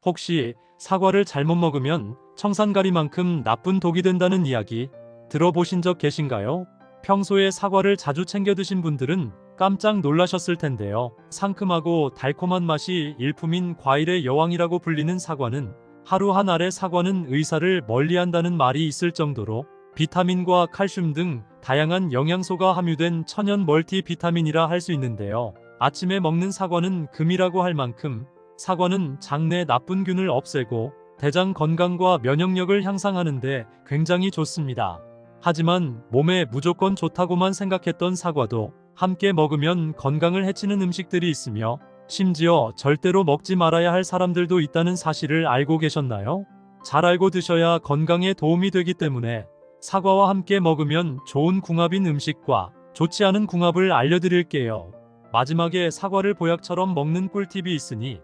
혹시 사과를 잘못 먹으면 청산가리만큼 나쁜 독이 된다는 이야기 들어보신 적 계신가요? 평소에 사과를 자주 챙겨 드신 분들은 깜짝 놀라셨을 텐데요. 상큼하고 달콤한 맛이 일품인 과일의 여왕이라고 불리는 사과는 하루 한 알의 사과는 의사를 멀리한다는 말이 있을 정도로 비타민과 칼슘 등 다양한 영양소가 함유된 천연 멀티비타민이라 할 수 있는데요. 아침에 먹는 사과는 금이라고 할 만큼 사과는 장내 나쁜 균을 없애고 대장 건강과 면역력을 향상하는데 굉장히 좋습니다. 하지만 몸에 무조건 좋다고만 생각했던 사과도 함께 먹으면 건강을 해치는 음식들이 있으며 심지어 절대로 먹지 말아야 할 사람들도 있다는 사실을 알고 계셨나요? 잘 알고 드셔야 건강에 도움이 되기 때문에 사과와 함께 먹으면 좋은 궁합인 음식과 좋지 않은 궁합을 알려드릴게요. 마지막에 사과를 보약처럼 먹는 꿀팁이 있으니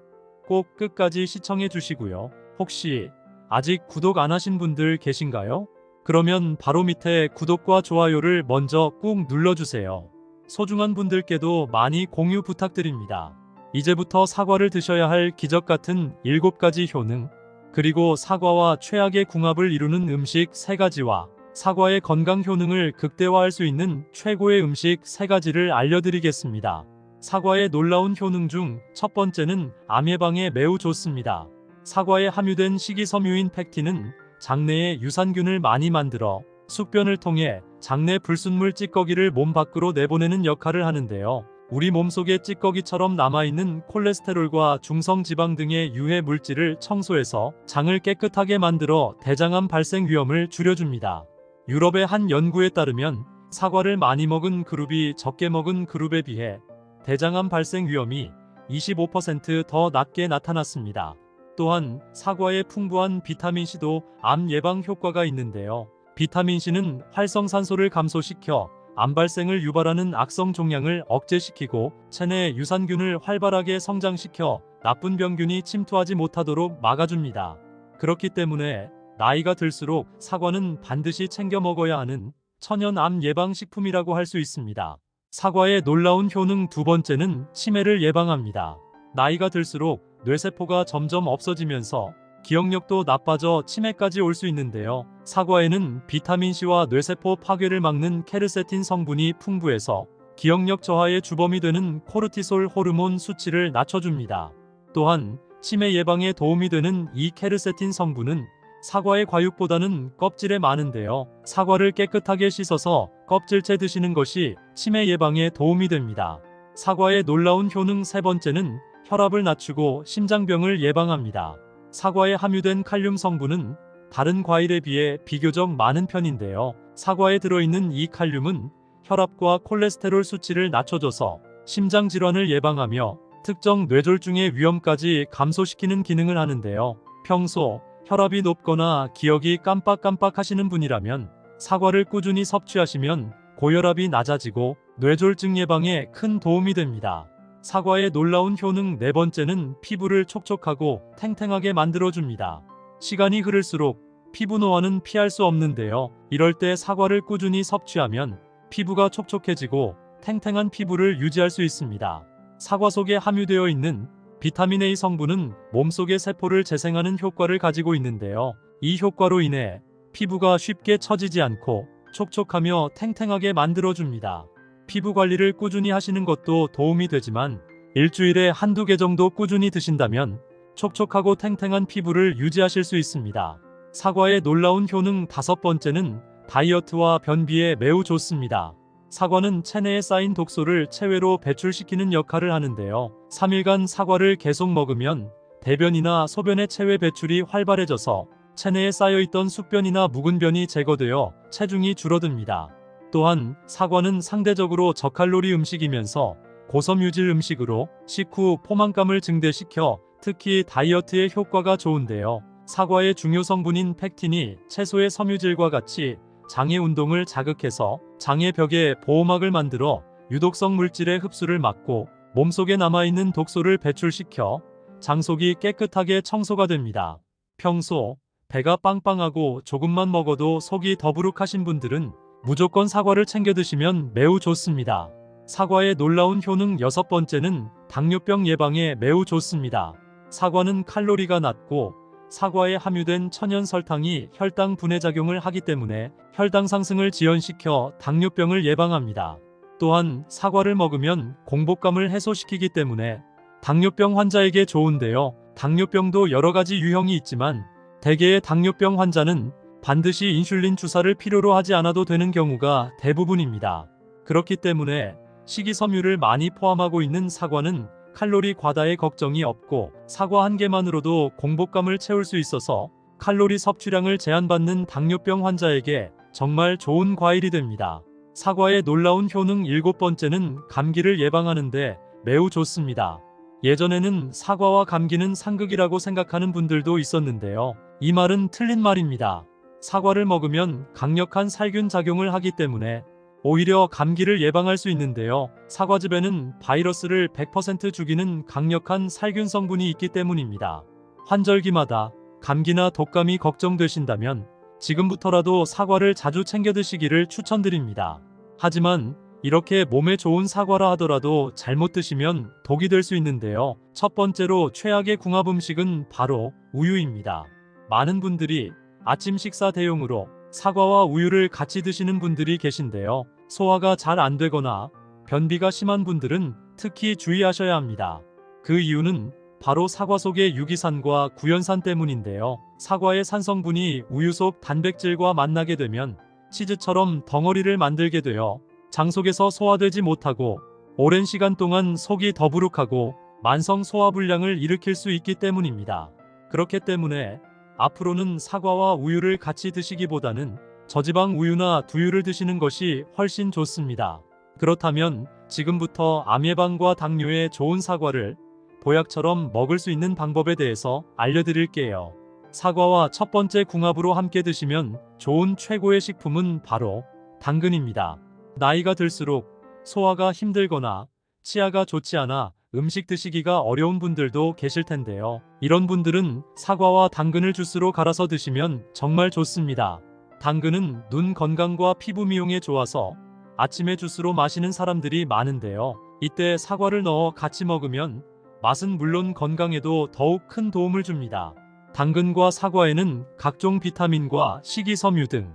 꼭 끝까지 시청해 주시고요. 혹시 아직 구독 안 하신 분들 계신가요? 그러면 바로 밑에 구독과 좋아요를 먼저 꾹 눌러주세요. 소중한 분들께도 많이 공유 부탁드립니다. 이제부터 사과를 드셔야 할 기적 같은 7가지 효능, 그리고 사과와 최악의 궁합을 이루는 음식 3가지와 사과의 건강 효능을 극대화할 수 있는 최고의 음식 3가지를 알려드리겠습니다. 사과의 놀라운 효능 중 첫 번째는 암 예방에 매우 좋습니다. 사과에 함유된 식이섬유인 팩틴은 장내에 유산균을 많이 만들어 숙변을 통해 장내 불순물 찌꺼기를 몸 밖으로 내보내는 역할을 하는데요. 우리 몸속에 찌꺼기처럼 남아있는 콜레스테롤과 중성지방 등의 유해 물질을 청소해서 장을 깨끗하게 만들어 대장암 발생 위험을 줄여줍니다. 유럽의 한 연구에 따르면 사과를 많이 먹은 그룹이 적게 먹은 그룹에 비해 대장암 발생 위험이 25% 낮게 나타났습니다. 또한 사과에 풍부한 비타민C도 암 예방 효과가 있는데요. 비타민C는 활성산소를 감소시켜 암 발생을 유발하는 악성 종양을 억제시키고 체내 유산균을 활발하게 성장시켜 나쁜 병균이 침투하지 못하도록 막아줍니다. 그렇기 때문에 나이가 들수록 사과는 반드시 챙겨 먹어야 하는 천연 암 예방 식품이라고 할 수 있습니다. 사과의 놀라운 효능 두 번째는 치매를 예방합니다. 나이가 들수록 뇌세포가 점점 없어지면서 기억력도 나빠져 치매까지 올 수 있는데요. 사과에는 비타민C와 뇌세포 파괴를 막는 케르세틴 성분이 풍부해서 기억력 저하의 주범이 되는 코르티솔 호르몬 수치를 낮춰줍니다. 또한 치매 예방에 도움이 되는 이 케르세틴 성분은 사과의 과육보다는 껍질에 많은데요. 사과를 깨끗하게 씻어서 껍질째 드시는 것이 치매 예방에 도움이 됩니다. 사과의 놀라운 효능 세 번째는 혈압을 낮추고 심장병을 예방합니다. 사과에 함유된 칼륨 성분은 다른 과일에 비해 비교적 많은 편인데요. 사과에 들어있는 이 칼륨은 혈압과 콜레스테롤 수치를 낮춰줘서 심장 질환을 예방하며 특정 뇌졸중의 위험까지 감소시키는 기능을 하는데요. 평소 혈압이 높거나 기억이 깜빡깜빡 하시는 분이라면 사과를 꾸준히 섭취하시면 고혈압이 낮아지고 뇌졸중 예방에 큰 도움이 됩니다. 사과의 놀라운 효능 네 번째는 피부를 촉촉하고 탱탱하게 만들어줍니다. 시간이 흐를수록 피부 노화는 피할 수 없는데요. 이럴 때 사과를 꾸준히 섭취하면 피부가 촉촉해지고 탱탱한 피부를 유지할 수 있습니다. 사과 속에 함유되어 있는 비타민 A 성분은 몸속의 세포를 재생하는 효과를 가지고 있는데요. 이 효과로 인해 피부가 쉽게 처지지 않고 촉촉하며 탱탱하게 만들어줍니다. 피부 관리를 꾸준히 하시는 것도 도움이 되지만 일주일에 한두 개 정도 꾸준히 드신다면 촉촉하고 탱탱한 피부를 유지하실 수 있습니다. 사과의 놀라운 효능 다섯 번째는 다이어트와 변비에 매우 좋습니다. 사과는 체내에 쌓인 독소를 체외로 배출시키는 역할을 하는데요. 3일간 사과를 계속 먹으면 대변이나 소변의 체외 배출이 활발해져서 체내에 쌓여있던 숙변이나 묵은 변이 제거되어 체중이 줄어듭니다. 또한 사과는 상대적으로 저칼로리 음식이면서 고섬 유질 음식으로 식후 포만감을 증대시켜 특히 다이어트에 효과가 좋은데요. 사과의 중요 성분인 팩틴이 채소의 섬유질과 같이 장의 운동을 자극해서 장의 벽에 보호막을 만들어 유독성 물질의 흡수를 막고 몸속에 남아있는 독소를 배출시켜 장 속이 깨끗하게 청소가 됩니다. 평소 배가 빵빵하고 조금만 먹어도 속이 더부룩하신 분들은 무조건 사과를 챙겨 드시면 매우 좋습니다. 사과의 놀라운 효능 여섯 번째는 당뇨병 예방에 매우 좋습니다. 사과는 칼로리가 낮고 사과에 함유된 천연 설탕이 혈당 분해 작용을 하기 때문에 혈당 상승을 지연시켜 당뇨병을 예방합니다. 또한 사과를 먹으면 공복감을 해소시키기 때문에 당뇨병 환자에게 좋은데요. 당뇨병도 여러 가지 유형이 있지만 대개의 당뇨병 환자는 반드시 인슐린 주사를 필요로 하지 않아도 되는 경우가 대부분입니다. 그렇기 때문에 식이섬유를 많이 포함하고 있는 사과는 칼로리 과다의 걱정이 없고 사과 한 개만으로도 공복감을 채울 수 있어서 칼로리 섭취량을 제한받는 당뇨병 환자에게 정말 좋은 과일이 됩니다. 사과의 놀라운 효능 7번째는 감기를 예방하는데 매우 좋습니다. 예전에는 사과와 감기는 상극이라고 생각하는 분들도 있었는데요. 이 말은 틀린 말입니다. 사과를 먹으면 강력한 살균 작용을 하기 때문에 오히려 감기를 예방할 수 있는데요. 사과즙에는 바이러스를 100% 죽이는 강력한 살균 성분이 있기 때문입니다. 환절기마다 감기나 독감이 걱정되신다면 지금부터라도 사과를 자주 챙겨 드시기를 추천드립니다. 하지만 이렇게 몸에 좋은 사과라 하더라도 잘못 드시면 독이 될 수 있는데요. 첫 번째로 최악의 궁합 음식은 바로 우유입니다. 많은 분들이 아침 식사 대용으로 사과와 우유를 같이 드시는 분들이 계신데요. 소화가 잘 안 되거나 변비가 심한 분들은 특히 주의하셔야 합니다. 그 이유는 바로 사과 속의 유기산과 구연산 때문인데요. 사과의 산성분이 우유 속 단백질과 만나게 되면 치즈처럼 덩어리를 만들게 되어 장 속에서 소화되지 못하고 오랜 시간 동안 속이 더부룩하고 만성 소화불량을 일으킬 수 있기 때문입니다. 그렇기 때문에 앞으로는 사과와 우유를 같이 드시기보다는 저지방 우유나 두유를 드시는 것이 훨씬 좋습니다. 그렇다면 지금부터 암 예방과 당뇨에 좋은 사과를 보약처럼 먹을 수 있는 방법에 대해서 알려드릴게요. 사과와 첫 번째 궁합으로 함께 드시면 좋은 최고의 식품은 바로 당근입니다. 나이가 들수록 소화가 힘들거나 치아가 좋지 않아 음식 드시기가 어려운 분들도 계실 텐데요. 이런 분들은 사과와 당근을 주스로 갈아서 드시면 정말 좋습니다. 당근은 눈 건강과 피부 미용에 좋아서 아침에 주스로 마시는 사람들이 많은데요. 이때 사과를 넣어 같이 먹으면 맛은 물론 건강에도 더욱 큰 도움을 줍니다. 당근과 사과에는 각종 비타민과 식이섬유 등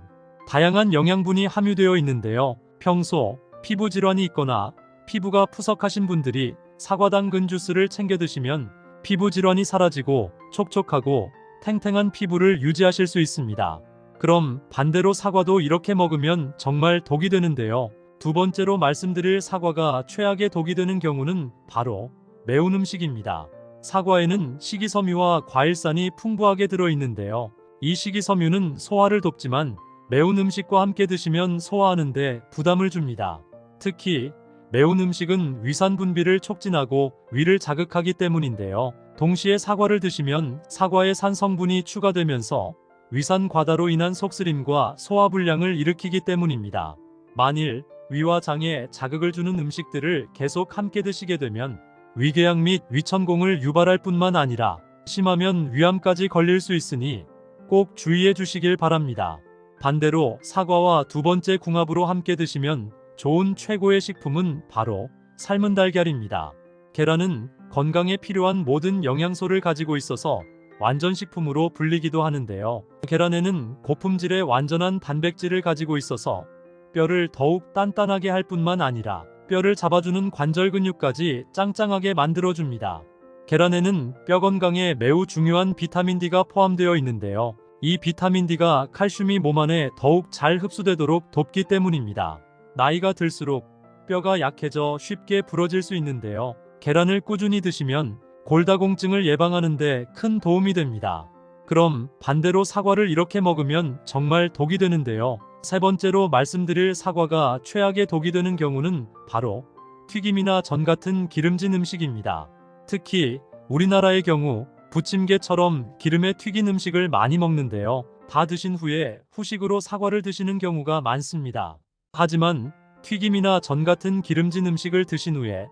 다양한 영양분이 함유되어 있는데요. 평소 피부 질환이 있거나 피부가 푸석하신 분들이 사과 당근 주스를 챙겨 드시면 피부 질환이 사라지고 촉촉하고 탱탱한 피부를 유지하실 수 있습니다. 그럼 반대로 사과도 이렇게 먹으면 정말 독이 되는데요. 두 번째로 말씀드릴 사과가 최악의 독이 되는 경우는 바로 매운 음식입니다. 사과에는 식이섬유와 과일산이 풍부하게 들어있는데요. 이 식이섬유는 소화를 돕지만 매운 음식과 함께 드시면 소화하는데 부담을 줍니다. 특히 매운 음식은 위산 분비를 촉진하고 위를 자극하기 때문인데요. 동시에 사과를 드시면 사과의 산 성분이 추가되면서 위산 과다로 인한 속쓰림과 소화불량을 일으키기 때문입니다. 만일 위와 장에 자극을 주는 음식들을 계속 함께 드시게 되면 위궤양 및 위천공을 유발할 뿐만 아니라 심하면 위암까지 걸릴 수 있으니 꼭 주의해 주시길 바랍니다. 반대로 사과와 두 번째 궁합으로 함께 드시면 좋은 최고의 식품은 바로 삶은 달걀입니다. 계란은 건강에 필요한 모든 영양소를 가지고 있어서 완전식품으로 불리기도 하는데요. 계란에는 고품질의 완전한 단백질을 가지고 있어서 뼈를 더욱 단단하게 할 뿐만 아니라 뼈를 잡아주는 관절 근육까지 짱짱하게 만들어줍니다. 계란에는 뼈 건강에 매우 중요한 비타민 D가 포함되어 있는데요. 이 비타민 D가 칼슘이 몸 안에 더욱 잘 흡수되도록 돕기 때문입니다. 나이가 들수록 뼈가 약해져 쉽게 부러질 수 있는데요. 계란을 꾸준히 드시면 골다공증을 예방하는 데 큰 도움이 됩니다. 그럼 반대로 사과를 이렇게 먹으면 정말 독이 되는데요. 세 번째로 말씀드릴 사과가 최악의 독이 되는 경우는 바로 튀김이나 전 같은 기름진 음식입니다. 특히 우리나라의 경우 부침개처럼 기름에 튀긴 음식을 많이 먹는데요. 다 드신 후에 후식으로 사과를 드시는 경우가 많습니다. 하지만 튀김이나 전 같은 기름진 음식을 드신 후에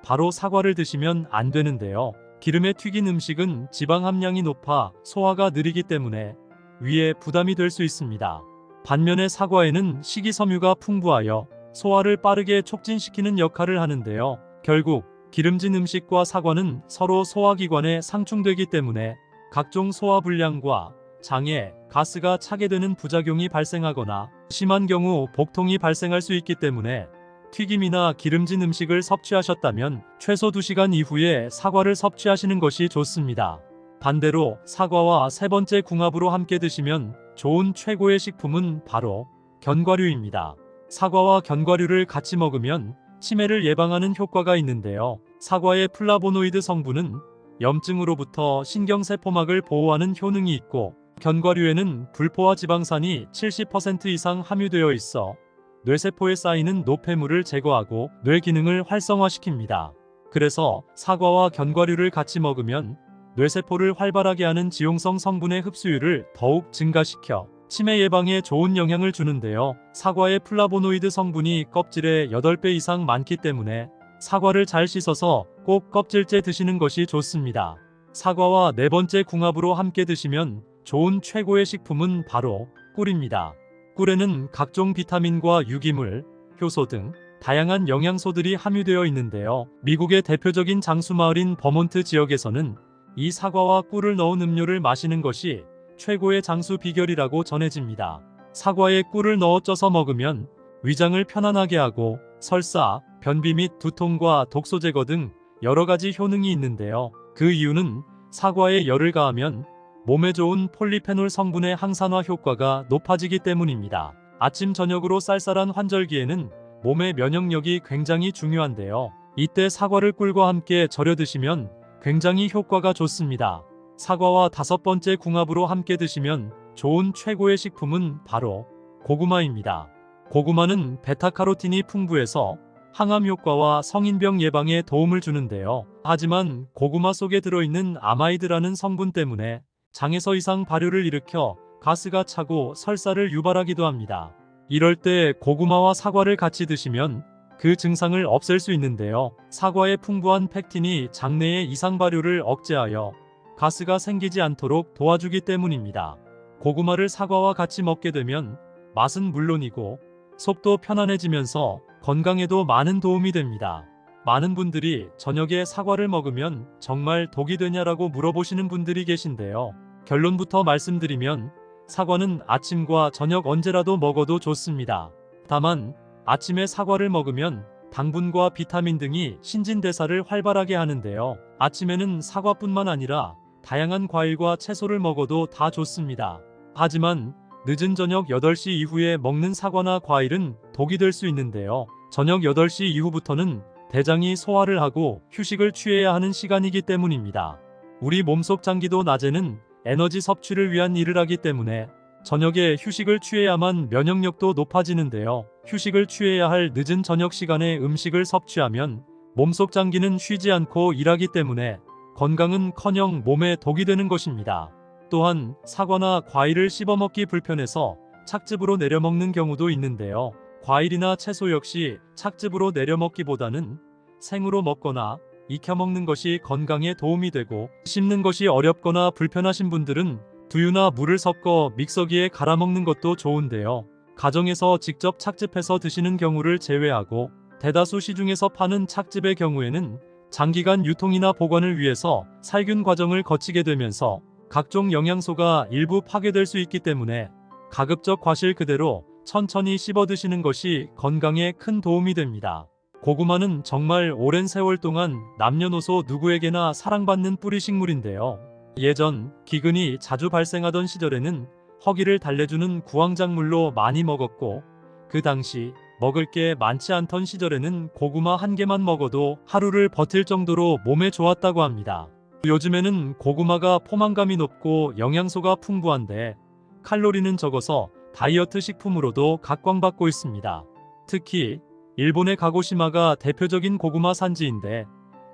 바로 사과를 드시면 안 되는데요. 기름에 튀긴 음식은 지방 함량이 높아 소화가 느리기 때문에 위에 부담이 될 수 있습니다. 반면에 사과에는 식이섬유가 풍부하여 소화를 빠르게 촉진시키는 역할을 하는데요. 결국 기름진 음식과 사과는 서로 소화기관에 상충되기 때문에 각종 소화불량과 장에 가스가 차게 되는 부작용이 발생하거나 심한 경우 복통이 발생할 수 있기 때문에 튀김이나 기름진 음식을 섭취하셨다면 최소 2시간 이후에 사과를 섭취하시는 것이 좋습니다. 반대로 사과와 세 번째 궁합으로 함께 드시면 좋은 최고의 식품은 바로 견과류입니다. 사과와 견과류를 같이 먹으면 치매를 예방하는 효과가 있는데요. 사과의 플라보노이드 성분은 염증으로부터 신경세포막을 보호하는 효능이 있고, 견과류에는 불포화 지방산이 70% 이상 함유되어 있어 뇌세포에 쌓이는 노폐물을 제거하고 뇌 기능을 활성화시킵니다. 그래서 사과와 견과류를 같이 먹으면 뇌세포를 활발하게 하는 지용성 성분의 흡수율을 더욱 증가시켜 치매 예방에 좋은 영향을 주는데요. 사과의 플라보노이드 성분이 껍질의 8배 이상 많기 때문에 사과를 잘 씻어서 꼭 껍질째 드시는 것이 좋습니다. 사과와 네 번째 궁합으로 함께 드시면 좋은 최고의 식품은 바로 꿀입니다. 꿀에는 각종 비타민과 유기물, 효소 등 다양한 영양소들이 함유되어 있는데요. 미국의 대표적인 장수마을인 버몬트 지역에서는 이 사과와 꿀을 넣은 음료를 마시는 것이 최고의 장수 비결이라고 전해집니다. 사과에 꿀을 넣어 쪄서 먹으면 위장을 편안하게 하고 설사, 변비 및 두통과 독소 제거 등 여러 가지 효능이 있는데요. 그 이유는 사과에 열을 가하면 몸에 좋은 폴리페놀 성분의 항산화 효과가 높아지기 때문입니다. 아침 저녁으로 쌀쌀한 환절기에는 몸의 면역력이 굉장히 중요한데요. 이때 사과를 꿀과 함께 절여 드시면 굉장히 효과가 좋습니다. 사과와 다섯 번째 궁합으로 함께 드시면 좋은 최고의 식품은 바로 고구마입니다. 고구마는 베타카로틴이 풍부해서 항암 효과와 성인병 예방에 도움을 주는데요. 하지만 고구마 속에 들어있는 아마이드라는 성분 때문에 장에서 이상 발효를 일으켜 가스가 차고 설사를 유발하기도 합니다. 이럴 때 고구마와 사과를 같이 드시면 그 증상을 없앨 수 있는데요. 사과의 풍부한 펙틴이 장내의 이상 발효를 억제하여 가스가 생기지 않도록 도와주기 때문입니다. 고구마를 사과와 같이 먹게 되면 맛은 물론이고 속도 편안해지면서 건강에도 많은 도움이 됩니다. 많은 분들이 저녁에 사과를 먹으면 정말 독이 되냐라고 물어보시는 분들이 계신데요. 결론부터 말씀드리면 사과는 아침과 저녁 언제라도 먹어도 좋습니다. 다만 아침에 사과를 먹으면 당분과 비타민 등이 신진대사를 활발하게 하는데요. 아침에는 사과뿐만 아니라 다양한 과일과 채소를 먹어도 다 좋습니다. 하지만 늦은 저녁 8시 이후에 먹는 사과나 과일은 독이 될 수 있는데요. 저녁 8시 이후부터는 대장이 소화를 하고 휴식을 취해야 하는 시간이기 때문입니다. 우리 몸속 장기도 낮에는 에너지 섭취를 위한 일을 하기 때문에 저녁에 휴식을 취해야만 면역력도 높아지는데요. 휴식을 취해야 할 늦은 저녁 시간에 음식을 섭취하면 몸속 장기는 쉬지 않고 일하기 때문에 건강은커녕 몸에 독이 되는 것입니다. 또한 사과나 과일을 씹어먹기 불편해서 착즙으로 내려먹는 경우도 있는데요. 과일이나 채소 역시 착즙으로 내려먹기보다는 생으로 먹거나 익혀 먹는 것이 건강에 도움이 되고, 씹는 것이 어렵거나 불편하신 분들은 두유나 물을 섞어 믹서기에 갈아 먹는 것도 좋은데요. 가정에서 직접 착즙해서 드시는 경우를 제외하고 대다수 시중에서 파는 착즙의 경우에는 장기간 유통이나 보관을 위해서 살균 과정을 거치게 되면서 각종 영양소가 일부 파괴될 수 있기 때문에 가급적 과실 그대로 천천히 씹어 드시는 것이 건강에 큰 도움이 됩니다. 고구마는 정말 오랜 세월 동안 남녀노소 누구에게나 사랑받는 뿌리식물인데요. 예전 기근이 자주 발생하던 시절에는 허기를 달래주는 구황작물로 많이 먹었고, 그 당시 먹을 게 많지 않던 시절에는 고구마 한 개만 먹어도 하루를 버틸 정도로 몸에 좋았다고 합니다. 요즘에는 고구마가 포만감이 높고 영양소가 풍부한데 칼로리는 적어서 다이어트 식품으로도 각광받고 있습니다. 특히 일본의 가고시마가 대표적인 고구마 산지인데,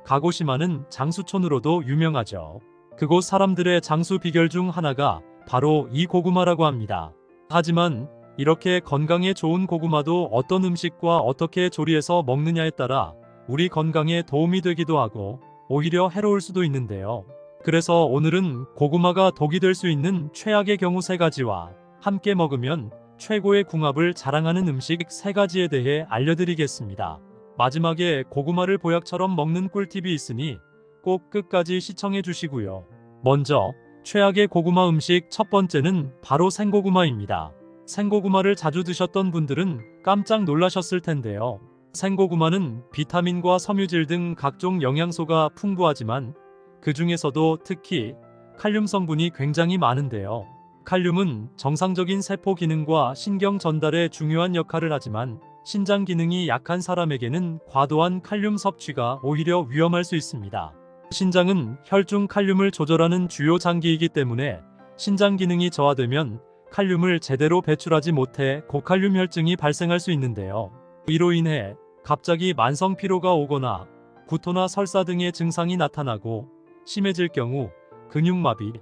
가고시마는 장수촌으로도 유명하죠. 그곳 사람들의 장수 비결 중 하나가 바로 이 고구마라고 합니다. 하지만 이렇게 건강에 좋은 고구마도 어떤 음식과 어떻게 조리해서 먹느냐에 따라 우리 건강에 도움이 되기도 하고 오히려 해로울 수도 있는데요. 그래서 오늘은 고구마가 독이 될 수 있는 최악의 경우 3가지와 함께 먹으면 최고의 궁합을 자랑하는 음식 3가지에 대해 알려드리겠습니다. 마지막에 고구마를 보약처럼 먹는 꿀팁이 있으니 꼭 끝까지 시청해 주시고요. 먼저 최악의 고구마 음식 첫 번째는 바로 생고구마입니다. 생고구마를 자주 드셨던 분들은 깜짝 놀라셨을 텐데요. 생고구마는 비타민과 섬유질 등 각종 영양소가 풍부하지만 그 중에서도 특히 칼륨 성분이 굉장히 많은데요. 칼륨은 정상적인 세포 기능과 신경 전달에 중요한 역할을 하지만 신장 기능이 약한 사람에게는 과도한 칼륨 섭취가 오히려 위험할 수 있습니다. 신장은 혈중 칼륨을 조절하는 주요 장기이기 때문에 신장 기능이 저하되면 칼륨을 제대로 배출하지 못해 고칼륨 혈증이 발생할 수 있는데요. 이로 인해 갑자기 만성 피로가 오거나 구토나 설사 등의 증상이 나타나고 심해질 경우 근육마비,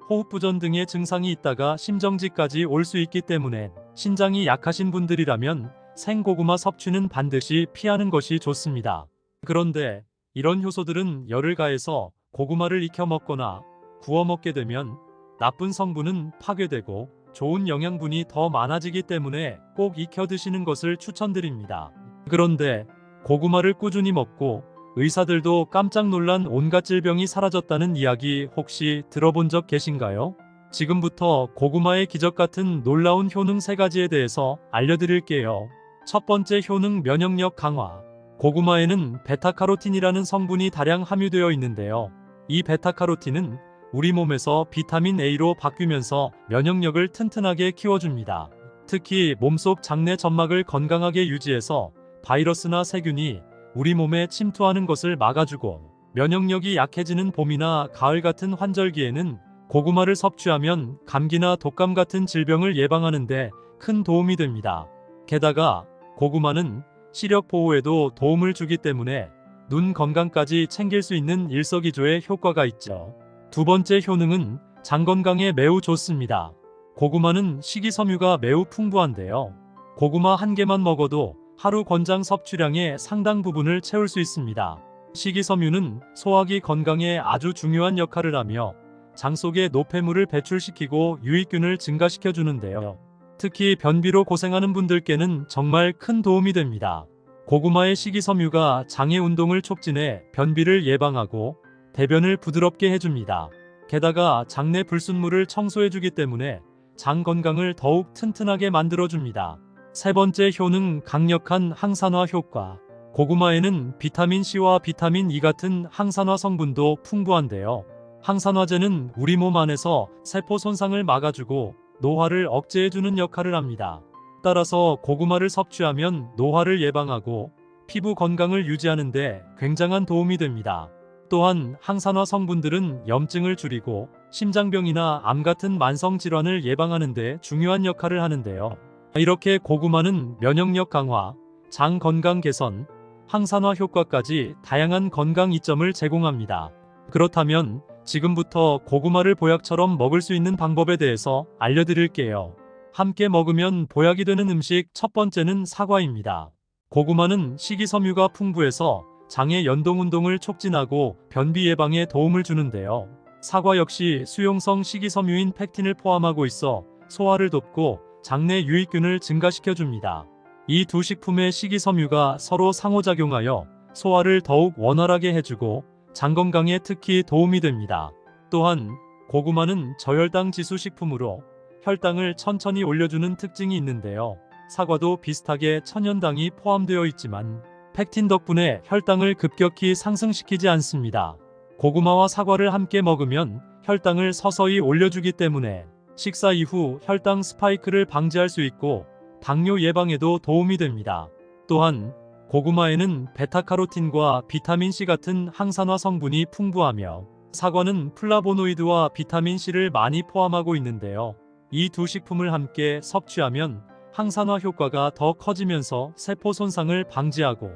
호흡부전 등의 증상이 있다가 심정지까지 올 수 있기 때문에 신장이 약하신 분들이라면 생고구마 섭취는 반드시 피하는 것이 좋습니다. 그런데 이런 효소들은 열을 가해서 고구마를 익혀 먹거나 구워 먹게 되면 나쁜 성분은 파괴되고 좋은 영양분이 더 많아지기 때문에 꼭 익혀 드시는 것을 추천드립니다. 그런데 고구마를 꾸준히 먹고 의사들도 깜짝 놀란 온갖 질병이 사라졌다는 이야기 혹시 들어본 적 계신가요? 지금부터 고구마의 기적 같은 놀라운 효능 3가지에 대해서 알려드릴게요. 첫 번째 효능 면역력 강화. 고구마에는 베타카로틴이라는 성분이 다량 함유되어 있는데요. 이 베타카로틴은 우리 몸에서 비타민 A로 바뀌면서 면역력을 튼튼하게 키워줍니다. 특히 몸속 장내 점막을 건강하게 유지해서 바이러스나 세균이 우리 몸에 침투하는 것을 막아주고 면역력이 약해지는 봄이나 가을 같은 환절기에는 고구마를 섭취하면 감기나 독감 같은 질병을 예방하는 데 큰 도움이 됩니다. 게다가 고구마는 시력 보호에도 도움을 주기 때문에 눈 건강까지 챙길 수 있는 일석이조의 효과가 있죠. 두 번째 효능은 장 건강에 매우 좋습니다. 고구마는 식이섬유가 매우 풍부한데요. 고구마 한 개만 먹어도 하루 권장 섭취량의 상당 부분을 채울 수 있습니다. 식이섬유는 소화기 건강에 아주 중요한 역할을 하며 장 속의 노폐물을 배출시키고 유익균을 증가시켜 주는데요. 특히 변비로 고생하는 분들께는 정말 큰 도움이 됩니다. 고구마의 식이섬유가 장의 운동을 촉진해 변비를 예방하고 대변을 부드럽게 해줍니다. 게다가 장내 불순물을 청소해주기 때문에 장 건강을 더욱 튼튼하게 만들어줍니다. 세 번째 효능 강력한 항산화 효과. 고구마에는 비타민C와 비타민 E 같은 항산화 성분도 풍부한데요. 항산화제는 우리 몸 안에서 세포 손상을 막아주고 노화를 억제해주는 역할을 합니다. 따라서 고구마를 섭취하면 노화를 예방하고 피부 건강을 유지하는 데 굉장한 도움이 됩니다. 또한 항산화 성분들은 염증을 줄이고 심장병이나 암 같은 만성 질환을 예방하는 데 중요한 역할을 하는데요. 이렇게 고구마는 면역력 강화, 장 건강 개선, 항산화 효과까지 다양한 건강 이점을 제공합니다. 그렇다면 지금부터 고구마를 보약처럼 먹을 수 있는 방법에 대해서 알려드릴게요. 함께 먹으면 보약이 되는 음식 첫 번째는 사과입니다. 고구마는 식이섬유가 풍부해서 장의 연동운동을 촉진하고 변비 예방에 도움을 주는데요. 사과 역시 수용성 식이섬유인 팩틴을 포함하고 있어 소화를 돕고 장내 유익균을 증가시켜줍니다. 이 두 식품의 식이섬유가 서로 상호작용하여 소화를 더욱 원활하게 해주고 장 건강에 특히 도움이 됩니다. 또한 고구마는 저혈당 지수 식품으로 혈당을 천천히 올려주는 특징이 있는데요. 사과도 비슷하게 천연당이 포함되어 있지만 팩틴 덕분에 혈당을 급격히 상승시키지 않습니다. 고구마와 사과를 함께 먹으면 혈당을 서서히 올려주기 때문에 식사 이후 혈당 스파이크를 방지할 수 있고 당뇨 예방에도 도움이 됩니다. 또한 고구마에는 베타카로틴과 비타민C 같은 항산화 성분이 풍부하며 사과는 플라보노이드와 비타민C를 많이 포함하고 있는데요. 이 두 식품을 함께 섭취하면 항산화 효과가 더 커지면서 세포 손상을 방지하고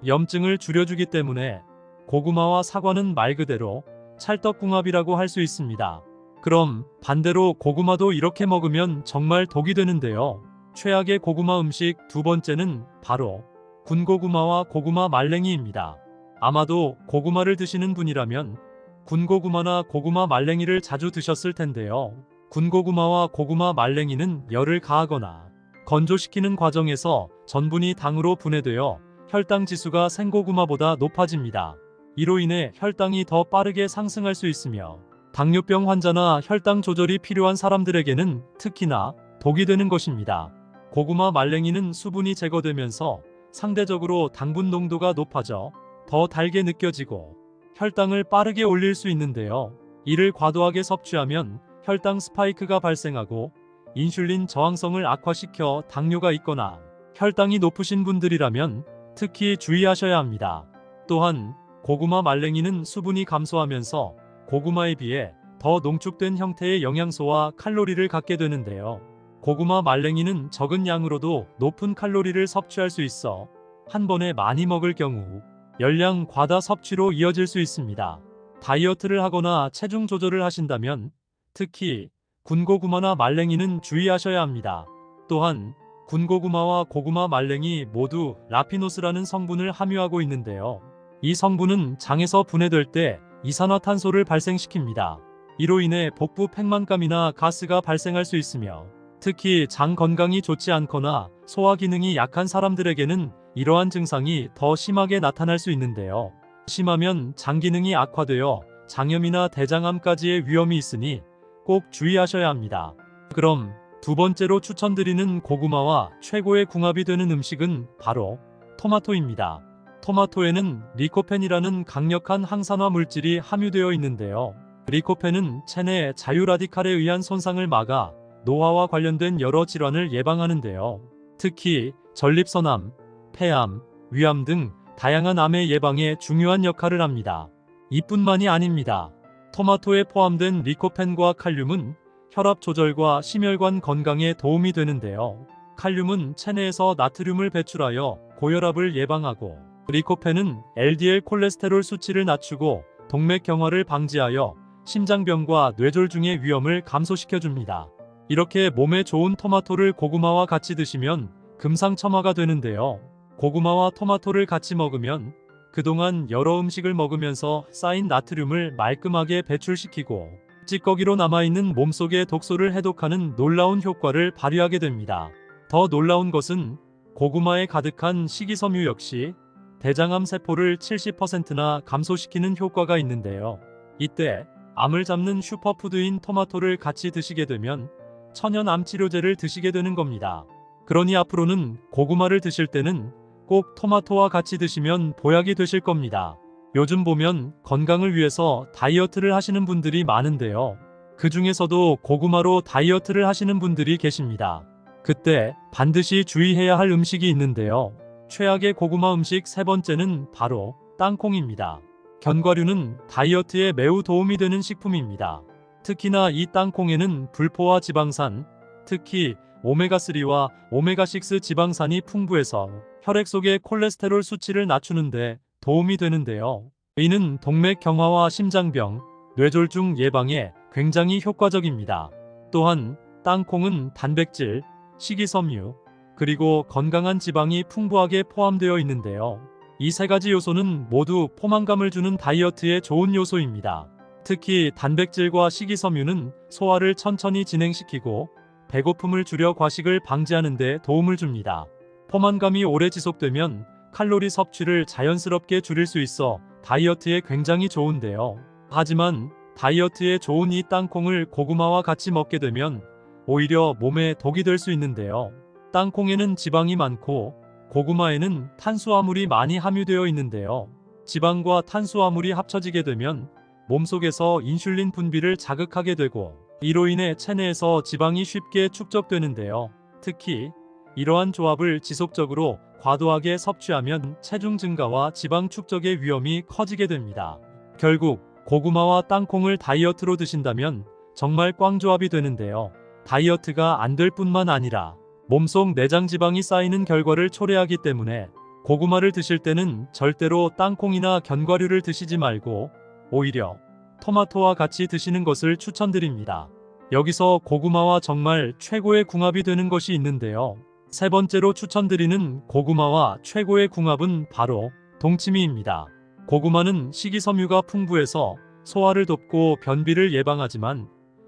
염증을 줄여주기 때문에 고구마와 사과는 말 그대로 찰떡궁합이라고 할 수 있습니다. 그럼 반대로 고구마도 이렇게 먹으면 정말 독이 되는데요. 최악의 고구마 음식 두 번째는 바로 군고구마와 고구마 말랭이입니다. 아마도 고구마를 드시는 분이라면 군고구마나 고구마 말랭이를 자주 드셨을 텐데요. 군고구마와 고구마 말랭이는 열을 가하거나 건조시키는 과정에서 전분이 당으로 분해되어 혈당 지수가 생고구마보다 높아집니다. 이로 인해 혈당이 더 빠르게 상승할 수 있으며 당뇨병 환자나 혈당 조절이 필요한 사람들에게는 특히나 독이 되는 것입니다. 고구마 말랭이는 수분이 제거되면서 상대적으로 당분 농도가 높아져 더 달게 느껴지고 혈당을 빠르게 올릴 수 있는데요. 이를 과도하게 섭취하면 혈당 스파이크가 발생하고 인슐린 저항성을 악화시켜 당뇨가 있거나 혈당이 높으신 분들이라면 특히 주의하셔야 합니다. 또한 고구마 말랭이는 수분이 감소하면서 고구마에 비해 더 농축된 형태의 영양소와 칼로리를 갖게 되는데요. 고구마 말랭이는 적은 양으로도 높은 칼로리를 섭취할 수 있어 한 번에 많이 먹을 경우 열량 과다 섭취로 이어질 수 있습니다. 다이어트를 하거나 체중 조절을 하신다면 특히 군고구마나 말랭이는 주의하셔야 합니다. 또한 군고구마와 고구마 말랭이 모두 라피노스라는 성분을 함유하고 있는데요. 이 성분은 장에서 분해될 때 이산화탄소를 발생시킵니다. 이로 인해 복부 팽만감이나 가스가 발생할 수 있으며 특히 장 건강이 좋지 않거나 소화 기능이 약한 사람들에게는 이러한 증상이 더 심하게 나타날 수 있는데요. 심하면 장 기능이 악화되어 장염이나 대장암까지의 위험이 있으니 꼭 주의하셔야 합니다. 그럼 두 번째로 추천드리는 고구마와 최고의 궁합이 되는 음식은 바로 토마토입니다. 토마토에는 리코펜이라는 강력한 항산화 물질이 함유되어 있는데요. 리코펜은 체내 자유라디칼에 의한 손상을 막아 노화와 관련된 여러 질환을 예방하는데요. 특히 전립선암, 폐암, 위암 등 다양한 암의 예방에 중요한 역할을 합니다. 이뿐만이 아닙니다. 토마토에 포함된 리코펜과 칼륨은 혈압 조절과 심혈관 건강에 도움이 되는데요. 칼륨은 체내에서 나트륨을 배출하여 고혈압을 예방하고 리코펜은 LDL 콜레스테롤 수치를 낮추고 동맥경화를 방지하여 심장병과 뇌졸중의 위험을 감소시켜줍니다. 이렇게 몸에 좋은 토마토를 고구마와 같이 드시면 금상첨화가 되는데요. 고구마와 토마토를 같이 먹으면 그동안 여러 음식을 먹으면서 쌓인 나트륨을 말끔하게 배출시키고 찌꺼기로 남아있는 몸속의 독소를 해독하는 놀라운 효과를 발휘하게 됩니다. 더 놀라운 것은 고구마에 가득한 식이섬유 역시 대장암 세포를 70%나 감소시키는 효과가 있는데요. 이때 암을 잡는 슈퍼푸드인 토마토를 같이 드시게 되면 천연 암 치료제를 드시게 되는 겁니다. 그러니 앞으로는 고구마를 드실 때는 꼭 토마토와 같이 드시면 보약이 되실 겁니다. 요즘 보면 건강을 위해서 다이어트를 하시는 분들이 많은데요. 그 중에서도 고구마로 다이어트를 하시는 분들이 계십니다. 그때 반드시 주의해야 할 음식이 있는데요. 최악의 고구마 음식 세 번째는 바로 땅콩입니다. 견과류는 다이어트에 매우 도움이 되는 식품입니다. 특히나 이 땅콩에는 불포화 지방산, 특히 오메가3와 오메가6 지방산이 풍부해서 혈액 속의 콜레스테롤 수치를 낮추는데 도움이 되는데요. 이는 동맥경화와 심장병, 뇌졸중 예방에 굉장히 효과적입니다. 또한 땅콩은 단백질, 식이섬유, 그리고 건강한 지방이 풍부하게 포함되어 있는데요. 이 세 가지 요소는 모두 포만감을 주는 다이어트에 좋은 요소입니다. 특히 단백질과 식이섬유는 소화를 천천히 진행시키고 배고픔을 줄여 과식을 방지하는 데 도움을 줍니다. 포만감이 오래 지속되면 칼로리 섭취를 자연스럽게 줄일 수 있어 다이어트에 굉장히 좋은데요. 하지만 다이어트에 좋은 이 땅콩을 고구마와 같이 먹게 되면 오히려 몸에 독이 될 수 있는데요. 땅콩에는 지방이 많고 고구마에는 탄수화물이 많이 함유되어 있는데요. 지방과 탄수화물이 합쳐지게 되면 몸속에서 인슐린 분비를 자극하게 되고 이로 인해 체내에서 지방이 쉽게 축적되는데요. 특히 이러한 조합을 지속적으로 과도하게 섭취하면 체중 증가와 지방 축적의 위험이 커지게 됩니다. 결국 고구마와 땅콩을 다이어트로 드신다면 정말 꽝조합이 되는데요. 다이어트가 안 될 뿐만 아니라 몸속 내장 지방이 쌓이는 결과를 초래하기 때문에 고구마를 드실 때는 절대로 땅콩이나 견과류를 드시지 말고 오히려 토마토와 같이 드시는 것을 추천드립니다. 여기서 고구마와 정말 최고의 궁합이 되는 것이 있는데요. 세 번째로 추천드리는 고구마와 최고의 궁합은 바로 동치미입니다. 고구마는 식이섬유가 풍부해서 소화를 돕고 변비를 예방하지만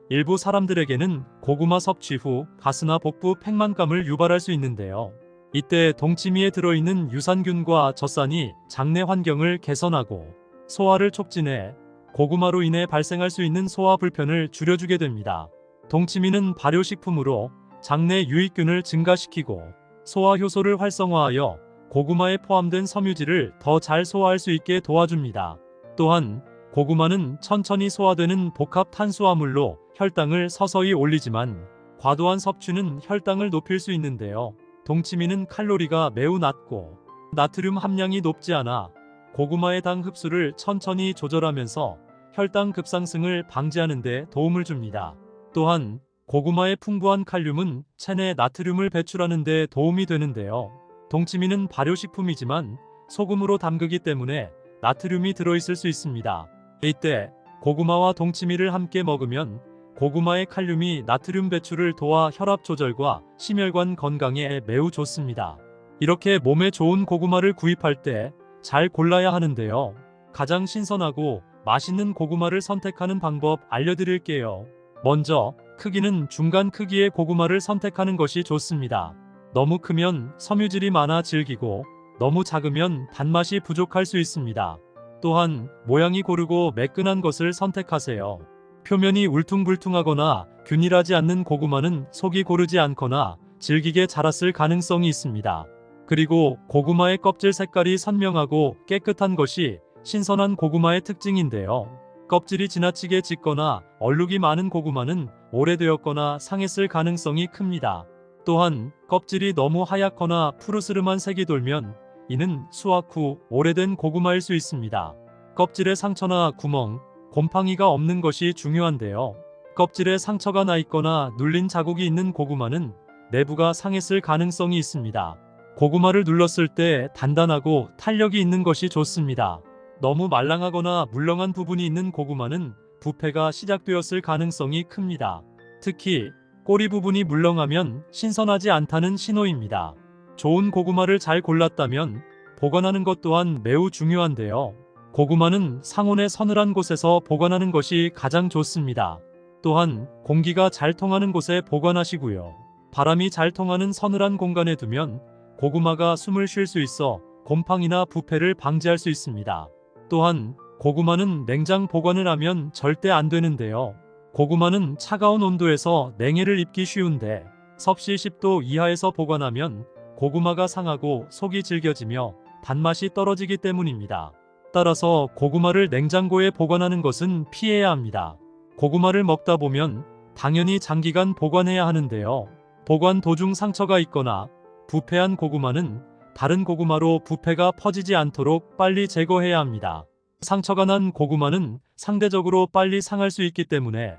일부 사람들에게는 고구마 섭취 후 가스나 복부 팽만감을 유발할 수 있는데요. 이때 동치미에 들어있는 유산균과 젖산이 장내 환경을 개선하고 소화를 촉진해 고구마로 인해 발생할 수 있는 소화 불편을 줄여주게 됩니다. 동치미는 발효식품으로 장내 유익균을 증가시키고 소화 효소를 활성화하여 고구마에 포함된 섬유질을 더 잘 소화할 수 있게 도와줍니다. 또한 고구마는 천천히 소화되는 복합 탄수화물로 혈당을 서서히 올리지만 과도한 섭취는 혈당을 높일 수 있는데요. 동치미는 칼로리가 매우 낮고 나트륨 함량이 높지 않아 고구마의 당 흡수를 천천히 조절하면서 혈당 급상승을 방지하는 데 도움을 줍니다. 또한 고구마의 풍부한 칼륨은 체내 나트륨을 배출하는 데 도움이 되는데요. 동치미는 발효식품이지만 소금으로 담그기 때문에 나트륨이 들어있을 수 있습니다. 이때 고구마와 동치미를 함께 먹으면 고구마의 칼륨이 나트륨 배출을 도와 혈압 조절과 심혈관 건강에 매우 좋습니다. 이렇게 몸에 좋은 고구마를 구입할 때 잘 골라야 하는데요. 가장 신선하고 맛있는 고구마를 선택하는 방법 알려드릴게요. 먼저 크기는 중간 크기의 고구마를 선택하는 것이 좋습니다. 너무 크면 섬유질이 많아 질기고 너무 작으면 단맛이 부족할 수 있습니다. 또한 모양이 고르고 매끈한 것을 선택하세요. 표면이 울퉁불퉁하거나 균일하지 않는 고구마는 속이 고르지 않거나 질기게 자랐을 가능성이 있습니다. 그리고 고구마의 껍질 색깔이 선명하고 깨끗한 것이 신선한 고구마의 특징인데요. 껍질이 지나치게 짙거나 얼룩이 많은 고구마는 오래되었거나 상했을 가능성이 큽니다. 또한 껍질이 너무 하얗거나 푸르스름한 색이 돌면 이는 수확 후 오래된 고구마일 수 있습니다. 껍질에 상처나 구멍, 곰팡이가 없는 것이 중요한데요. 껍질에 상처가 나 있거나 눌린 자국이 있는 고구마는 내부가 상했을 가능성이 있습니다. 고구마를 눌렀을 때 단단하고 탄력이 있는 것이 좋습니다. 너무 말랑하거나 물렁한 부분이 있는 고구마는 부패가 시작되었을 가능성이 큽니다. 특히 꼬리 부분이 물렁하면 신선하지 않다는 신호입니다. 좋은 고구마를 잘 골랐다면 보관하는 것 또한 매우 중요한데요. 고구마는 상온의 서늘한 곳에서 보관하는 것이 가장 좋습니다. 또한 공기가 잘 통하는 곳에 보관하시고요. 바람이 잘 통하는 서늘한 공간에 두면 고구마가 숨을 쉴 수 있어 곰팡이나 부패를 방지할 수 있습니다. 또한 고구마는 냉장 보관을 하면 절대 안 되는데요. 고구마는 차가운 온도에서 냉해를 입기 쉬운데 섭씨 10도 이하에서 보관하면 고구마가 상하고 속이 질겨지며 단맛이 떨어지기 때문입니다. 따라서 고구마를 냉장고에 보관하는 것은 피해야 합니다. 고구마를 먹다 보면 당연히 장기간 보관해야 하는데요. 보관 도중 상처가 있거나 부패한 고구마는 다른 고구마로 부패가 퍼지지 않도록 빨리 제거해야 합니다. 상처가 난 고구마는 상대적으로 빨리 상할 수 있기 때문에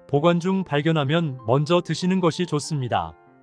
보관 중 발견하면 먼저 드시는 것이 좋습니다.